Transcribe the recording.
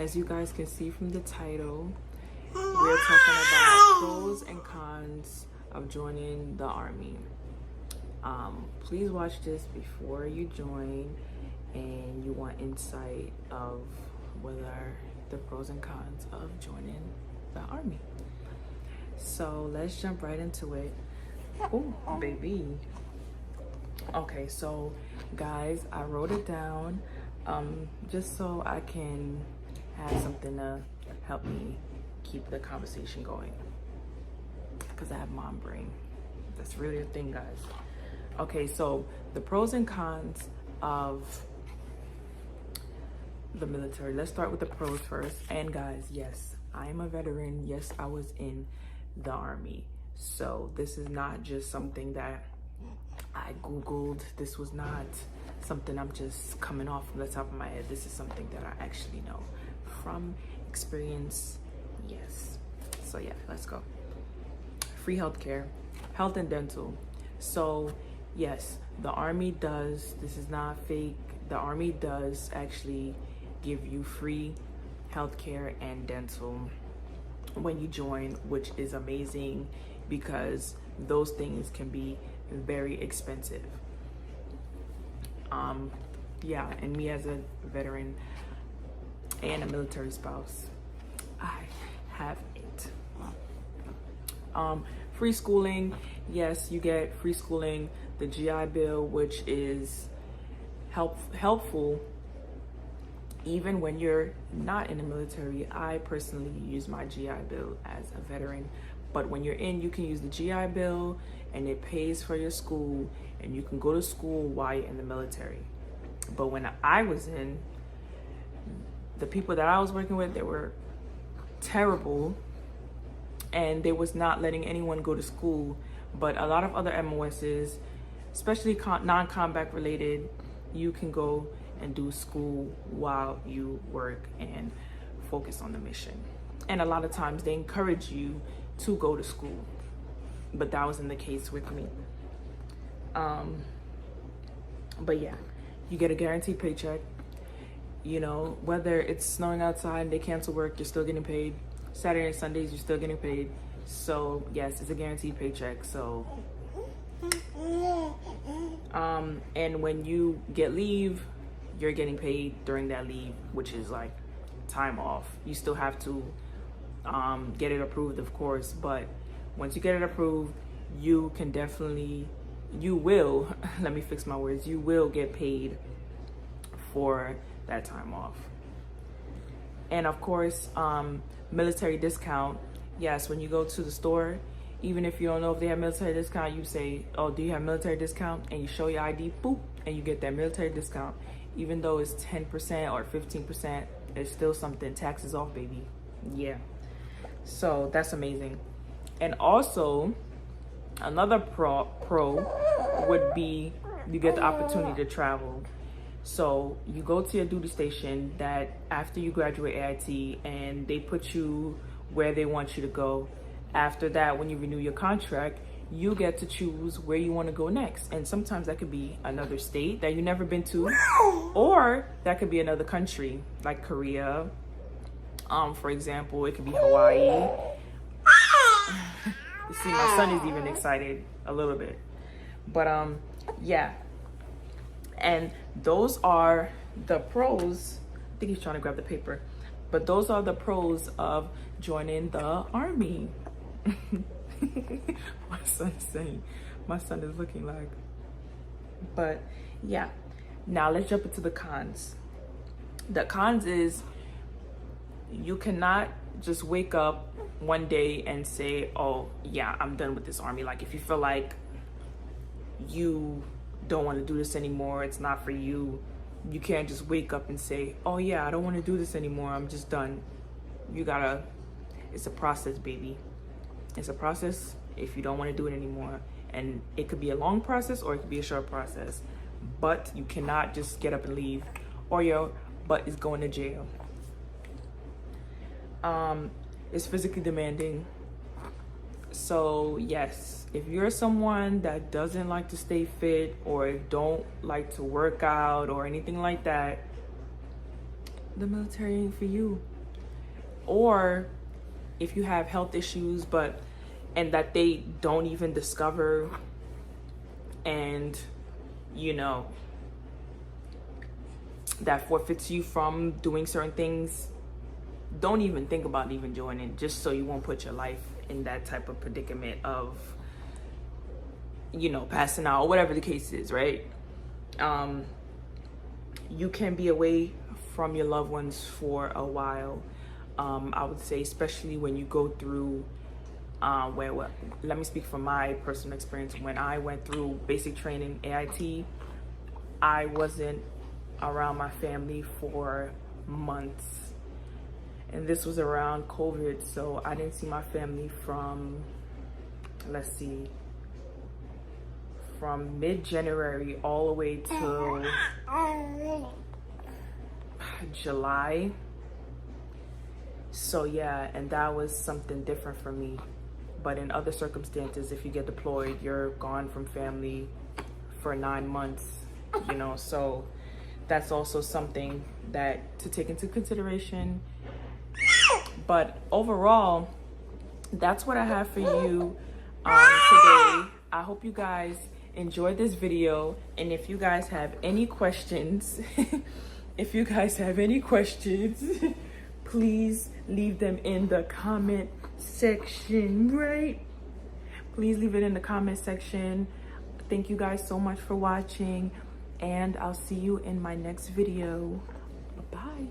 As you guys can see from the title, we're talking about pros and cons of joining the Army. Please watch this before you join, and you want insight of what are the pros and cons of joining the Army. So let's jump right into it. Oh, baby. Okay, so guys, I wrote it down just so I can have something to help me keep the conversation going, because I have mom brain. That's really a thing, guys. Okay, so the pros and cons of the military. Let's start with the pros first. And guys, yes, I am a veteran. Yes, I was in the Army. So this is not just something that I Googled. This was not something I'm just coming off from the top of my head. This is something that I actually know from experience. Yes. So yeah, let's go. Free healthcare, health and dental. So yes, the Army does, this is not fake, the Army does actually give you free healthcare and dental when you join, which is amazing because those things can be very expensive. Yeah, and me as a veteran and a military spouse, I have it. Free schooling. Yes, you get free schooling. The GI Bill, which is helpful even when you're not in the military. I personally use my GI Bill as a veteran, but when you're in, you can use the GI Bill and it pays for your school, and you can go to school while you're in the military. But when I was in, the people that I was working with, they were terrible, and they was not letting anyone go to school. But a lot of other MOSs, especially non-combat related, you can go and do school while you work and focus on the mission. And a lot of times they encourage you to go to school, but that wasn't the case with me. But yeah, you get a guaranteed paycheck. You know, whether it's snowing outside and they cancel work, you're still getting paid. Saturday and Sundays, you're still getting paid. So yes, it's a guaranteed paycheck. So and when you get leave, you're getting paid during that leave, which is like time off. You still have to get it approved, of course, but once you get it approved, you can definitely, you will, let me fix my words, you will get paid for that time off. And of course, military discount. Yes, when you go to the store, even if you don't know if they have military discount, you say, oh, do you have military discount? And you show your ID, boop, and you get that military discount. Even though it's 10% or 15%, it's still something. Taxes off, baby. Yeah. So that's amazing. And also, another pro would be you get the opportunity to travel. So you go to your duty station that after you graduate AIT, and they put you where they want you to go. After that, when you renew your contract, you get to choose where you want to go next. And sometimes that could be another state that you've never been to, or that could be another country like Korea. For example, it could be Hawaii. You see, my son is even excited a little bit. But yeah. And those are the pros. I think he's trying to grab the paper. But those are the pros of joining the Army. My son is saying, my son is looking like. But yeah. Now let's jump into the cons. The cons is you cannot just wake up one day and say, oh yeah, I'm done with this Army. Like if you feel like you don't want to do this anymore, it's not for you, you can't just wake up and say, oh yeah, I don't want to do this anymore, I'm just done. You gotta, it's a process, baby. It's a process if you don't want to do it anymore. And it could be a long process or it could be a short process, but you cannot just get up and leave, or your butt is going to jail. It's physically demanding. So yes, if you're someone that doesn't like to stay fit or don't like to work out or anything like that, the military ain't for you. Or if you have health issues and that they don't even discover, and you know, that forfeits you from doing certain things, don't even think about even joining, just so you won't put your life in that type of predicament of, you know, passing out or whatever the case is, right? You can be away from your loved ones for a while. I would say, especially when you go through, let me speak from my personal experience. When I went through basic training, AIT, I wasn't around my family for months. And this was around COVID, so I didn't see my family from, let's see, from mid-January all the way till July. So yeah, and that was something different for me. But in other circumstances, if you get deployed, you're gone from family for 9 months, you know, so that's also something that to take into consideration. But overall, that's what I have for you today. I hope you guys enjoyed this video, and if you guys have any questions please leave them in the comment section, right? Please leave it in the comment section. Thank you guys so much for watching, and I'll see you in my next video. Bye.